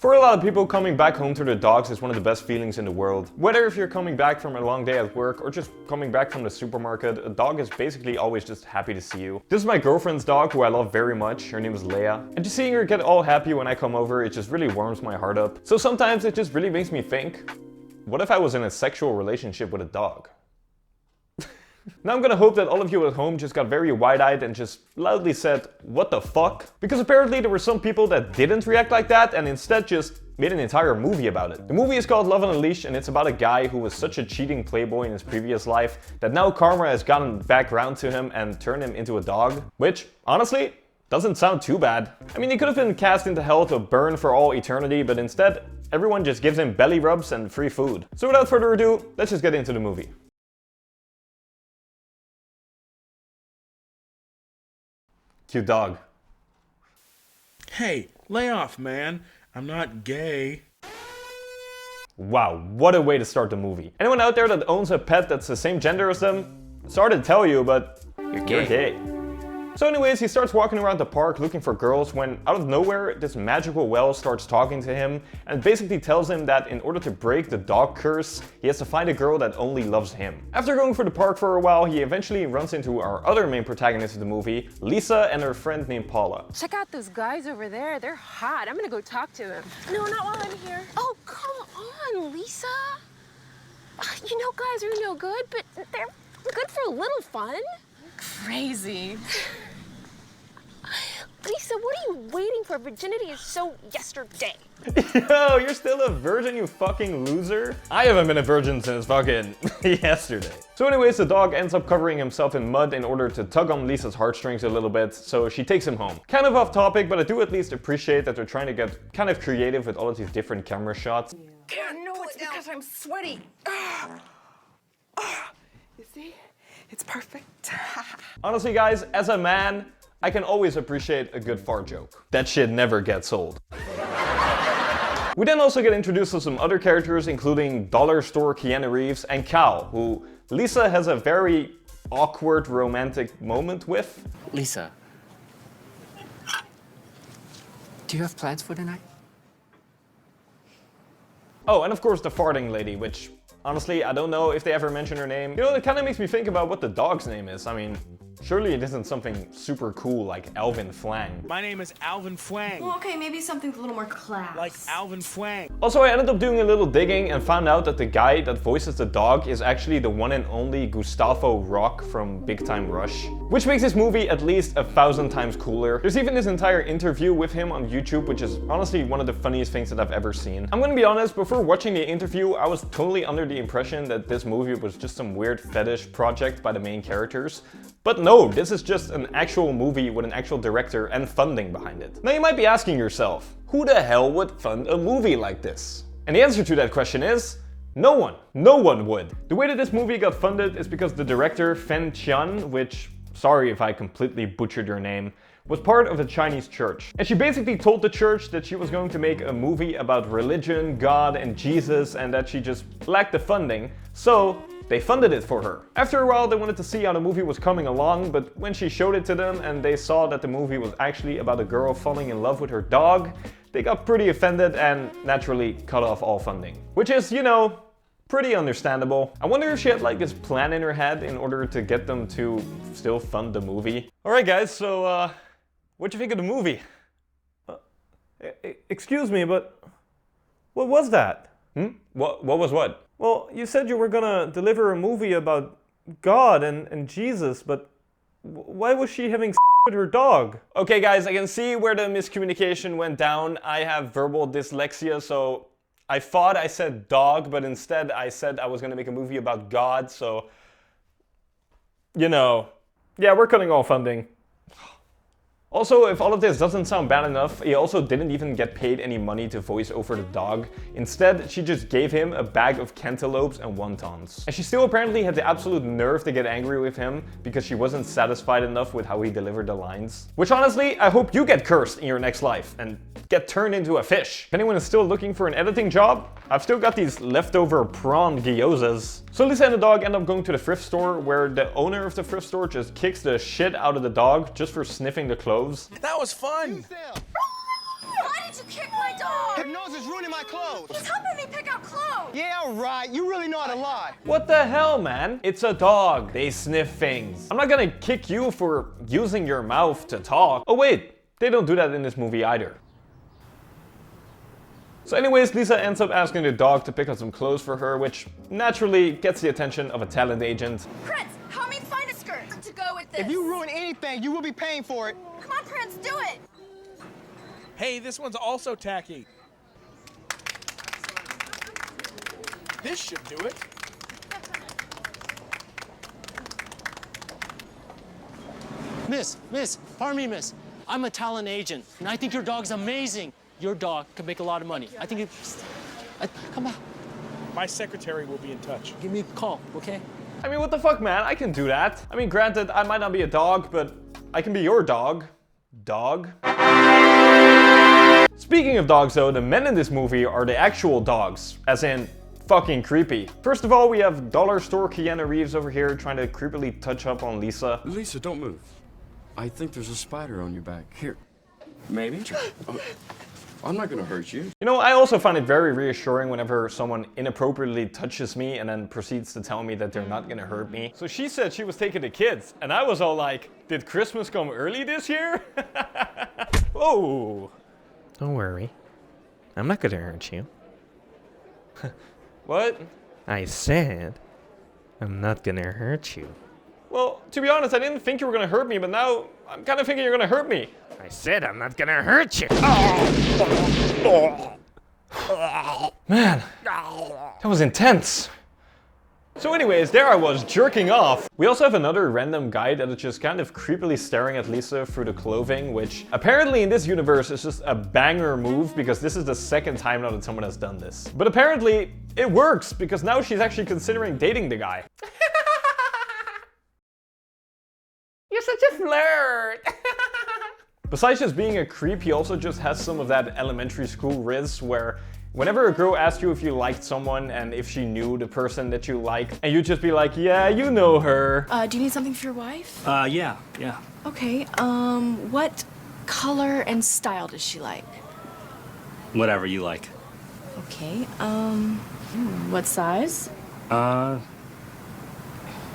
For a lot of people, coming back home to their dogs is one of the best feelings in the world. Whether if you're coming back from a long day at work or just coming back from the supermarket, a dog is basically always just happy to see you. This is my girlfriend's dog, who I love very much. Her name is Leia. And just seeing her get all happy when I come over, it just really warms my heart up. So sometimes it just really makes me think, what if I was in a sexual relationship with a dog? Now I'm gonna hope that all of you at home just got very wide-eyed and just loudly said, what the fuck? Because apparently there were some people that didn't react like that and instead just made an entire movie about it. The movie is called Love on a Leash and it's about a guy who was such a cheating playboy in his previous life that now karma has gotten back round to him and turned him into a dog. Which, honestly, doesn't sound too bad. I mean, he could have been cast into hell to burn for all eternity, but instead, everyone just gives him belly rubs and free food. So without further ado, let's just get into the movie. Cute dog. Hey, lay off, man. I'm not gay. Wow, what a way to start the movie. Anyone out there that owns a pet that's the same gender as them? Sorry to tell you, but you're gay. So anyways, he starts walking around the park looking for girls when, out of nowhere, this magical well starts talking to him and basically tells him that in order to break the dog curse, he has to find a girl that only loves him. After going through the park for a while, he eventually runs into our other main protagonist of the movie, Lisa, and her friend named Paula. Check out those guys over there. They're hot. I'm gonna go talk to them. No, not while I'm here. Oh, come on, Lisa. You know guys are no good, but they're good for a little fun. Crazy. Lisa, what are you waiting for? Virginity is so yesterday. Yo, you're still a virgin, you fucking loser? I haven't been a virgin since fucking yesterday. So anyways, the dog ends up covering himself in mud in order to tug on Lisa's heartstrings a little bit, so she takes him home. Kind of off topic, but I do at least appreciate that they're trying to get kind of creative with all of these different camera shots. No, it's because I'm sweaty. You see? It's perfect. Honestly guys, as a man, I can always appreciate a good fart joke. That shit never gets old. We then also get introduced to some other characters, including Dollar Store Keanu Reeves and Cal, who Lisa has a very awkward romantic moment with. Lisa, do you have plans for tonight? Oh, and of course the farting lady, which honestly, I don't know if they ever mention her name. You know, it kind of makes me think about what the dog's name is. I mean, surely it isn't something super cool like Alvin Flang. My name is Alvin Flang. Well, okay, maybe something a little more class. Like Alvin Flang. Also, I ended up doing a little digging and found out that the guy that voices the dog is actually the one and only Gustavo Rock from Big Time Rush. Which makes this movie at least 1,000 times cooler. There's even this entire interview with him on YouTube, which is honestly one of the funniest things that I've ever seen. I'm gonna be honest, before watching the interview, I was totally under the impression that this movie was just some weird fetish project by the main characters. But no, this is just an actual movie with an actual director and funding behind it. Now you might be asking yourself, who the hell would fund a movie like this? And the answer to that question is, no one. No one would. The way that this movie got funded is because the director Fen Tian, which, sorry if I completely butchered your name, was part of a Chinese church. And she basically told the church that she was going to make a movie about religion, God, and Jesus, and that she just lacked the funding. So they funded it for her. After a while, they wanted to see how the movie was coming along, but when she showed it to them and they saw that the movie was actually about a girl falling in love with her dog, they got pretty offended and naturally cut off all funding. Which is, you know, pretty understandable. I wonder if she had like this plan in her head in order to get them to still fund the movie. Alright guys, so what'd you think of the movie? Excuse me, but what was that? What was what? Well, you said you were gonna deliver a movie about God and Jesus, but why was she having with her dog? Okay guys, I can see where the miscommunication went down. I have verbal dyslexia, so I thought I said dog, but instead I said I was gonna make a movie about God, so, you know, yeah, we're cutting all funding. Also, if all of this doesn't sound bad enough, he also didn't even get paid any money to voice over the dog. Instead, she just gave him a bag of cantaloupes and wontons. And she still apparently had the absolute nerve to get angry with him because she wasn't satisfied enough with how he delivered the lines. Which honestly, I hope you get cursed in your next life and get turned into a fish. If anyone is still looking for an editing job, I've still got these leftover prawn gyozas. So Lisa and the dog end up going to the thrift store where the owner of the thrift store just kicks the shit out of the dog just for sniffing the clothes. That was fun. Why did you kicked my dog. Hypnosis ruining my clothes. He's helping me pick out clothes. Yeah, right. You really know how to lie. What the hell, man? It's a dog. They sniff things. I'm not gonna kick you for using your mouth to talk. Oh wait, they don't do that in this movie either. So anyways, Lisa ends up asking the dog to pick out some clothes for her, which naturally gets the attention of a talent agent. Prince, help me find a skirt to go with this. If you ruin anything, you will be paying for it. Come on, Prince, do it. Hey, this one's also tacky. This should do it. Miss, pardon me, miss. I'm a talent agent, and I think your dog's amazing. Your dog could make a lot of money. I think come on, My secretary will be in touch. give me a call, okay? I mean, what the fuck, man? I can do that. I mean, granted, I might not be a dog, but I can be your dog. Dog. Speaking of dogs though, the men in this movie are the actual dogs, as in fucking creepy. First of all, we have dollar store Keanu Reeves over here trying to creepily touch up on Lisa. Lisa, don't move. I think there's a spider on your back. Here. Maybe? I'm not gonna hurt you. You know, I also find it very reassuring whenever someone inappropriately touches me and then proceeds to tell me that they're not gonna hurt me. So she said she was taking the kids, and I was all like, did Christmas come early this year? Whoa. Don't worry. I'm not gonna hurt you. What? I said I'm not gonna hurt you. Well, to be honest, I didn't think you were gonna hurt me, but now I'm kind of thinking you're gonna hurt me. I said I'm not gonna hurt you. Man, that was intense. So anyways, there I was, jerking off. We also have another random guy that is just kind of creepily staring at Lisa through the clothing, which apparently in this universe is just a banger move because this is the second time now that someone has done this. But apparently it works because now she's actually considering dating the guy. You're such a flirt. Besides just being a creep, he also just has some of that elementary school riz where whenever a girl asks you if you liked someone and if she knew the person that you liked, and you just be like, yeah, you know her. Do you need something for your wife? Yeah. Okay, what color and style does she like? Whatever you like. Okay, what size?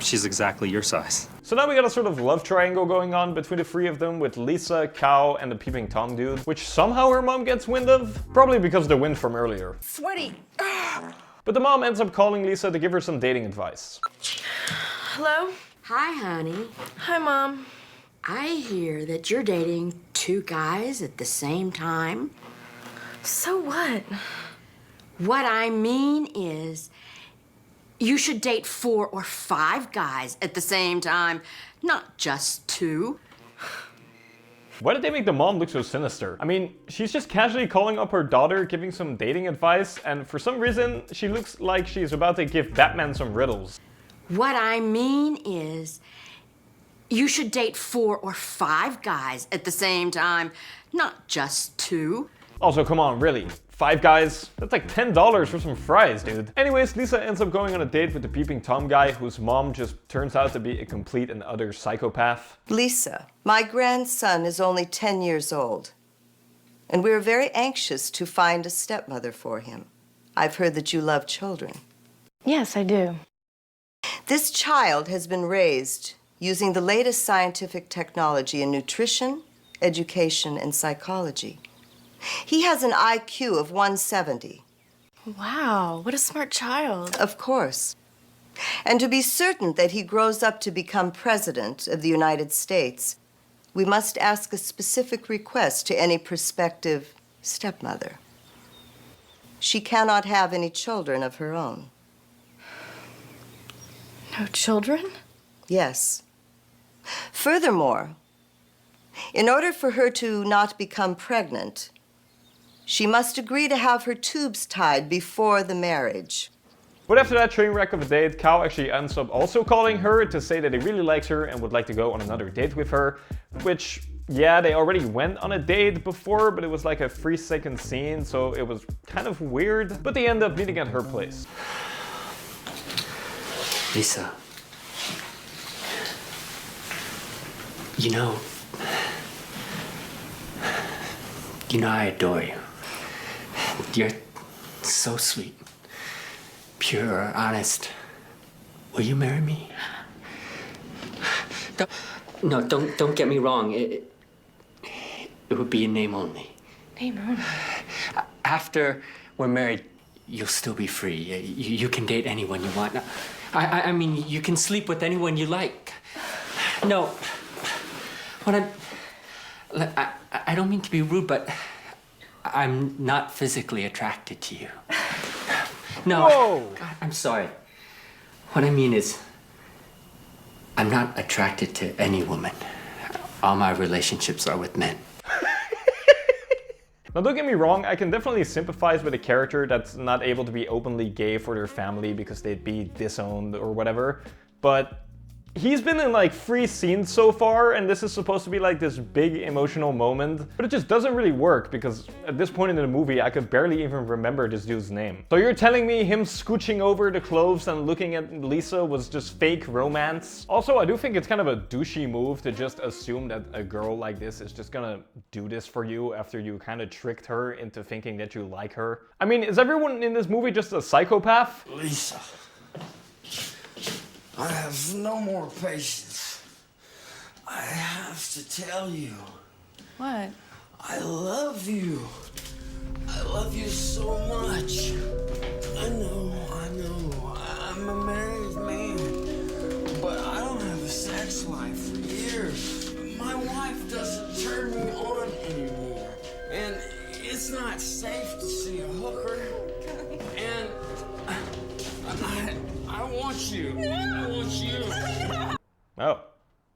She's exactly your size. So now we got a sort of love triangle going on between the three of them with Lisa, Cal, and the peeping Tom dude, which somehow her mom gets wind of, probably because of the wind from earlier. Sweaty. But the mom ends up calling Lisa to give her some dating advice. Hello? Hi, honey. Hi, Mom. I hear that you're dating two guys at the same time. So what? What I mean is, you should date 4 or 5 guys at the same time, not just 2. Why did they make the mom look so sinister? I mean, she's just casually calling up her daughter, giving some dating advice, and for some reason, she looks like she's about to give Batman some riddles. What I mean is, you should date 4 or 5 guys at the same time, not just 2. Also, come on, really? 5 guys? That's like $10 for some fries, dude. Anyways, Lisa ends up going on a date with the peeping Tom guy, whose mom just turns out to be a complete and utter psychopath. Lisa, my grandson is only 10 years old, and we're very anxious to find a stepmother for him. I've heard that you love children. Yes, I do. This child has been raised using the latest scientific technology in nutrition, education, and psychology. He has an IQ of 170. Wow, what a smart child. Of course. And to be certain that he grows up to become president of the United States, we must ask a specific request to any prospective stepmother. She cannot have any children of her own. No children? Yes. Furthermore, in order for her to not become pregnant, she must agree to have her tubes tied before the marriage. But after that train wreck of a date, Cal actually ends up also calling her to say that he really likes her and would like to go on another date with her, which, yeah, they already went on a date before, but it was like a 3-second scene, so it was kind of weird. But they end up meeting at her place. Lisa. You know, I adore you. You're so sweet. Pure, honest. Will you marry me? Don't get me wrong. It would be a name only. Name only. After we're married, you'll still be free. You can date anyone you want. I mean, you can sleep with anyone you like. No, I don't mean to be rude, but I'm not physically attracted to you. No, Whoa. God, I'm sorry. What I mean is, I'm not attracted to any woman. All my relationships are with men. Now don't get me wrong, I can definitely sympathize with a character that's not able to be openly gay for their family because they'd be disowned or whatever, but he's been in like 3 scenes so far, and this is supposed to be like this big emotional moment, but it just doesn't really work because at this point in the movie I could barely even remember this dude's name. So you're telling me him scooching over the clothes and looking at Lisa was just fake romance? Also, I do think it's kind of a douchey move to just assume that a girl like this is just gonna do this for you after you kind of tricked her into thinking that you like her. I mean, is everyone in this movie just a psychopath? Lisa, I have no more patience. I have to tell you. What? I love you. I love you so much. I know. I'm a married man, but I don't have a sex life for years. My wife doesn't turn me on anymore, and it's not safe to see a hooker. And I want you. I want you. Oh,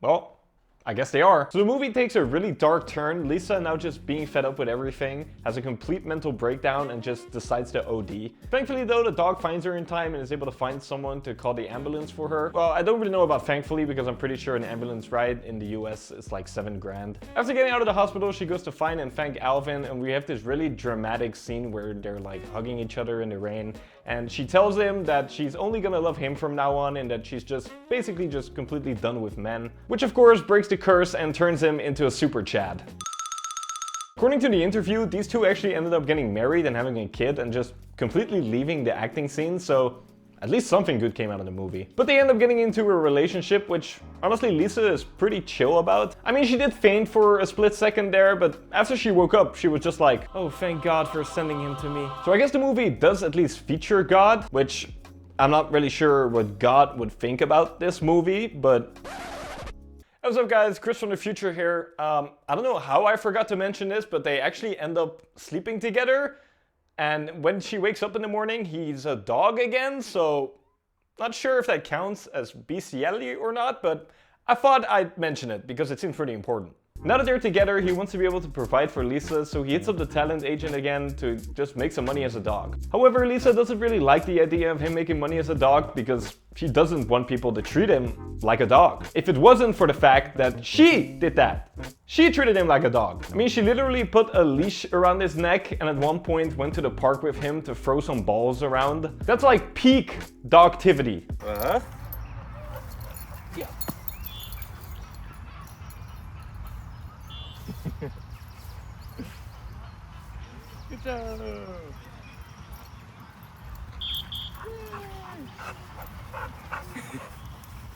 well, I guess they are. So the movie takes a really dark turn. Lisa, now just being fed up with everything, has a complete mental breakdown and just decides to OD. Thankfully though, the dog finds her in time and is able to find someone to call the ambulance for her. Well, I don't really know about thankfully because I'm pretty sure an ambulance ride in the US is like $7 grand. After getting out of the hospital, she goes to find and thank Alvin, and we have this really dramatic scene where they're like hugging each other in the rain. And she tells him that she's only gonna love him from now on and that she's just basically just completely done with men. Which of course breaks the curse and turns him into a super Chad. According to the interview, these two actually ended up getting married and having a kid and just completely leaving the acting scene, so at least something good came out of the movie. But they end up getting into a relationship, which honestly Lisa is pretty chill about. I mean, she did faint for a split second there, but after she woke up, she was just like, oh, thank God for sending him to me. So I guess the movie does at least feature God, which I'm not really sure what God would think about this movie, but... What's up guys, Chris from the future here. I don't know how I forgot to mention this, but they actually end up sleeping together. And when she wakes up in the morning, he's a dog again, so not sure if that counts as bestiality or not, but I thought I'd mention it because it seems pretty important. Now that they're together, he wants to be able to provide for Lisa, so he hits up the talent agent again to just make some money as a dog. However, Lisa doesn't really like the idea of him making money as a dog because she doesn't want people to treat him like a dog. If it wasn't for the fact that she did that. She treated him like a dog. I mean, she literally put a leash around his neck and at one point went to the park with him to throw some balls around. That's like peak dogtivity. Yeah. Good job.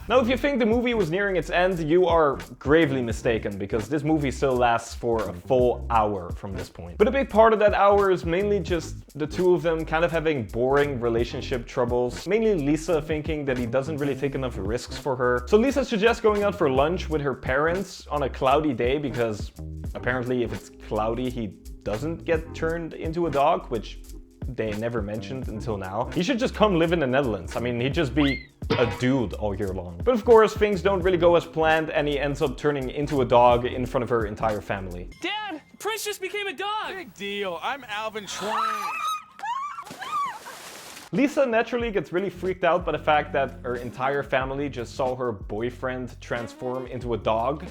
Now, if you think the movie was nearing its end, you are gravely mistaken, because this movie still lasts for a full hour from this point. But a big part of that hour is mainly just the two of them kind of having boring relationship troubles. Mainly Lisa thinking that he doesn't really take enough risks for her. So Lisa suggests going out for lunch with her parents on a cloudy day, because apparently if it's cloudy, he doesn't get turned into a dog, which they never mentioned until now. He should just come live in the Netherlands. I mean, he'd just be a dude all year long. But of course, things don't really go as planned, and he ends up turning into a dog in front of her entire family. Dad, Prince just became a dog. Big deal. I'm Alvin Schwein. Lisa naturally gets really freaked out by the fact that her entire family just saw her boyfriend transform into a dog.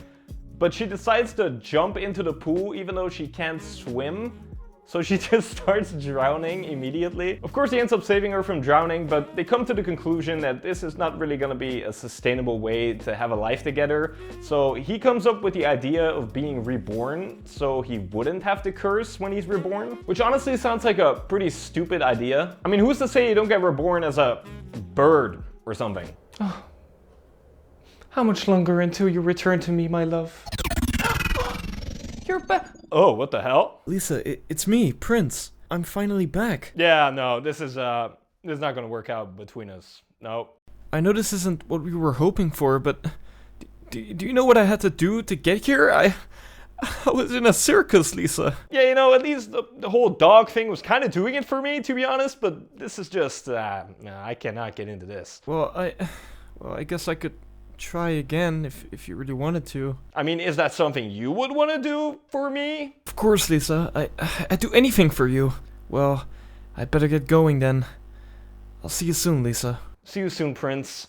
But she decides to jump into the pool even though she can't swim. So she just starts drowning immediately. Of course, he ends up saving her from drowning, but they come to the conclusion that this is not really gonna be a sustainable way to have a life together. So he comes up with the idea of being reborn so he wouldn't have to curse when he's reborn, which honestly sounds like a pretty stupid idea. I mean, who's to say you don't get reborn as a bird or something? Oh. How much longer until you return to me, my love? You're back. Oh, what the hell? Lisa, it's me, Prince. I'm finally back. Yeah, no, this is not gonna work out between us. No. I know this isn't what we were hoping for, but do you know what I had to do to get here? I was in a circus, Lisa. Yeah, you know, at least the whole dog thing was kind of doing it for me, to be honest, but this is just, I cannot get into this. Well, I guess I could try again if you really wanted to. I mean, is that something you would want to do for me? Of course, Lisa. I'd do anything for you. Well, I'd better get going then. I'll see you soon, Lisa. See you soon, Prince.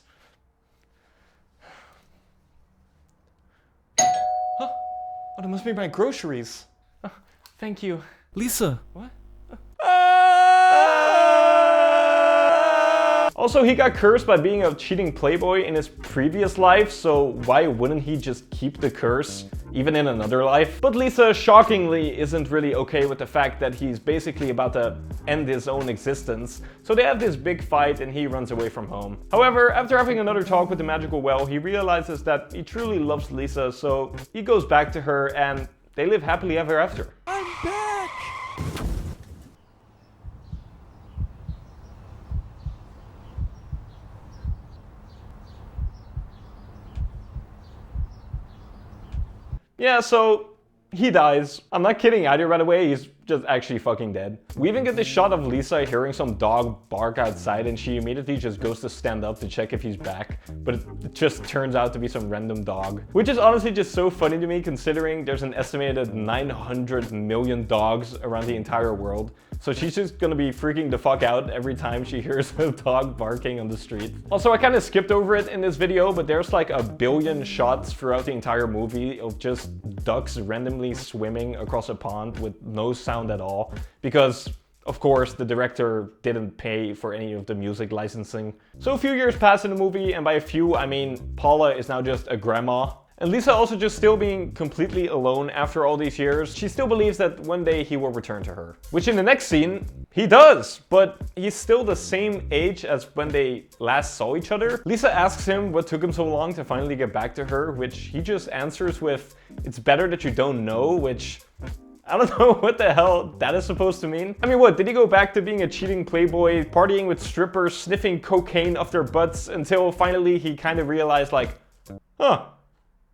Huh? Oh, that must be my groceries. Oh, thank you. Lisa. What? Also, he got cursed by being a cheating playboy in his previous life, so why wouldn't he just keep the curse, even in another life? But Lisa, shockingly, isn't really okay with the fact that he's basically about to end his own existence, so they have this big fight and he runs away from home. However, after having another talk with the magical well, he realizes that he truly loves Lisa, so he goes back to her and they live happily ever after. I'm back! Yeah, so he dies. I'm not kidding either, by the way, he's just actually fucking dead. We even get this shot of Lisa hearing some dog bark outside and she immediately just goes to stand up to check if he's back, but it just turns out to be some random dog. Which is honestly just so funny to me considering there's an estimated 900 million dogs around the entire world. So she's just gonna be freaking the fuck out every time she hears a dog barking on the street. Also, I kind of skipped over it in this video, but there's like 1 billion shots throughout the entire movie of just ducks randomly swimming across a pond with no sound at all, because of course the director didn't pay for any of the music licensing. So a few years pass in the movie, and by a few I mean Paula is now just a grandma. And Lisa also just still being completely alone after all these years, she still believes that one day he will return to her. Which in the next scene, he does, but he's still the same age as when they last saw each other. Lisa asks him what took him so long to finally get back to her, which he just answers with, "It's better that you don't know," which I don't know what the hell that is supposed to mean. I mean, what, did he go back to being a cheating playboy, partying with strippers, sniffing cocaine off their butts until finally he kind of realized like, huh,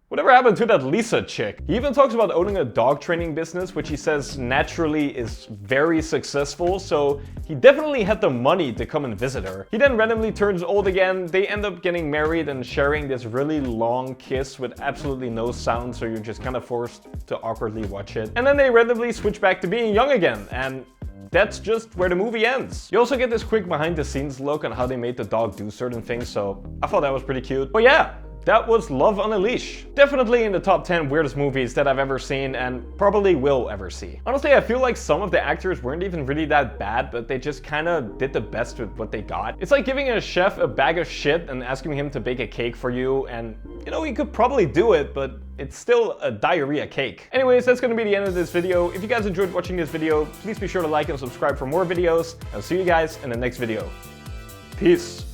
whatever happened to that Lisa chick? He even talks about owning a dog training business, which he says naturally is very successful, so he definitely had the money to come and visit her. He then randomly turns old again, they end up getting married and sharing this really long kiss with absolutely no sound, so you're just kind of forced to awkwardly watch it. And then they randomly switch back to being young again, and that's just where the movie ends. You also get this quick behind the scenes look on how they made the dog do certain things, so I thought that was pretty cute. But yeah, that was Love on a Leash. Definitely in the top 10 weirdest movies that I've ever seen and probably will ever see. Honestly, I feel like some of the actors weren't even really that bad, but they just kind of did the best with what they got. It's like giving a chef a bag of shit and asking him to bake a cake for you, and you know, he could probably do it, but it's still a diarrhea cake. Anyways, that's gonna be the end of this video. If you guys enjoyed watching this video, please be sure to like and subscribe for more videos. I'll see you guys in the next video. Peace.